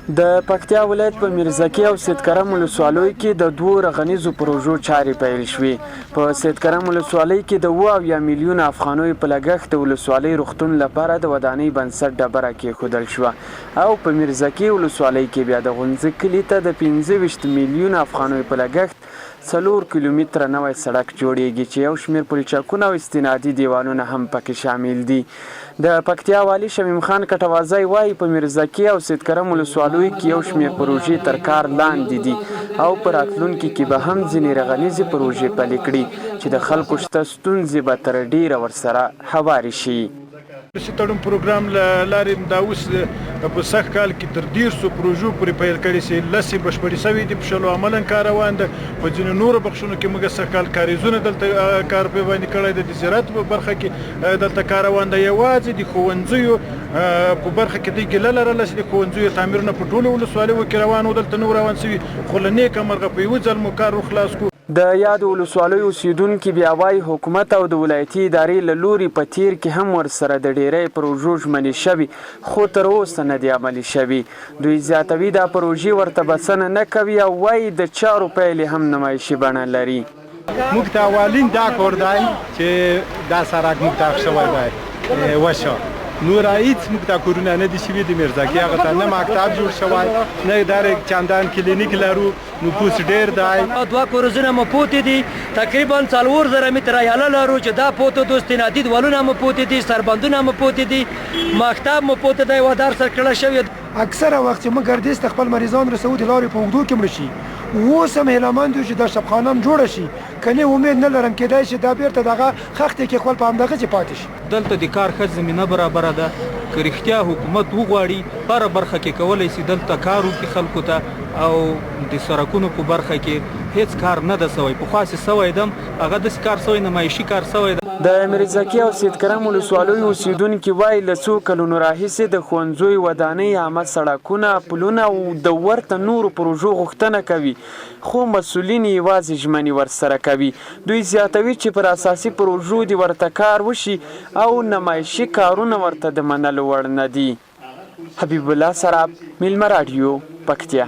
د پکتیا ولایت په میرزکي او سید کرم ولسوالۍ کې د 2 رغنیزو پروژو چارې پیل شوې. په سید کرم ولسوالۍ کې د 70 میلیونه افغانیو په لګښت د ولسوالۍ روغتون لپاره د ودانۍ بنسټ ډبره کېښودل شوه او په میرزکي ولسوالۍ کې بیا د غونځه کلي ته د 25 میلیونه افغانیو په لګښت 4 کیلومتره نوی سړک جوړیږي چې یو شمېر پلچکونه او استنادي دیوالونه هم پکې شامل دي. د پکتیا والي شمیم خان کټوازی وایي په میرزکي او سید کرم ولسوالیو کې یو شمېر پروژې تر کار لاندې دي او په راتلونکي کې به هم ځینې رغنیزې پروژې پلي کړي چې د خلکو شته ستونزې به تر ډیره ورسره هوارې شي. تړون پروګرام لارې دا اوس په سږ کال کې تر 150 پروژو پورې پیل کړي چې 10 بشپړې شوي دي، په شلو عملاً کار روان ده. په ځینو نورو بخښونو کې موږ سږ کال کاریزونه دلته کار پرې باندې کړی دی، د زراعت په برخه کې دلته کار روان ده. یوازې د ښوونځیو په برخه کې دوی ګیله لرله چې د ښوونځیو تعمیرونه په ټولو ولسوالیو کې روان و، دلته نه روان شوي، خو له نیکه مرغه په یوه ځل مو کار خلاص کړو. د یادو ولسوالیو اوسیدونکي بیا وایي حکومت او د ولایتي ادارې له لوري په تیر کې هم ورسره د ډیری پروژو ژمنې شوي خو تر اوسه نه دي عملي شوي. دوی زیاتوي دا پروژې ورته بسنه نه کوي او وایي د چارو پیل هم نمایشي بڼه لري. موږ ته اولین دا کار دی چې دا سړک موږ ته شوی دی وشه، نور هیڅ موږ ته کورونه نه دي شوي د میرزکي هغه ته نه مکتب جوړ شوی نه در چندان کلینیک لرو، نفوس ډیر دی. 2 کورزونه مو پوتې دي، تقریبا 4000 متره یاله لرو چې دا پوته د استنادي دیوالونه مو پوتې دي، سربندونه مو پوتې دي، مکتب مو پوته دی و در سر کړه شوی. اکثره وخت موږ ګردیز ته خپل مریضان رسو د لارې په اوږدو کې مړه شي. اوس هم هیلهمند یو چې دا شبخانه هم جوړه شي، کنې امید نه لرم کېدای شي دا بیرته دغه خښتې کې خپل په همدغه ځای پاتې شي. دلته د کار ښه زمینه برابره ده، که رښتیا حکومت وغواړي هره برخه کې کولی شي دلته کار وکړي خلکو ته، او د سړکونو په برخه کې هیڅ کار نه ده سوی. پخوا چې سوی ده هغه داسې کار سوی نمایشي کار سوی ده. د میرزکي او سید کرم ولسوالیو اوسیدونکي وایي له څو کلونو راهیسې د ښوونځیو ودانۍ عامه سړکونه پلونه او د ورته نورو پروژو غوښتنه کوي خو مسؤلین یوازې ژمنې ورسره کوي. دوی زیاتوي چې پر اساسي پروژو دې ورته کار وشي او نمایشي کارونه ورته د منلو وړ نه دي. حبیب الله سراب، میلمه راډیو، پکتیا.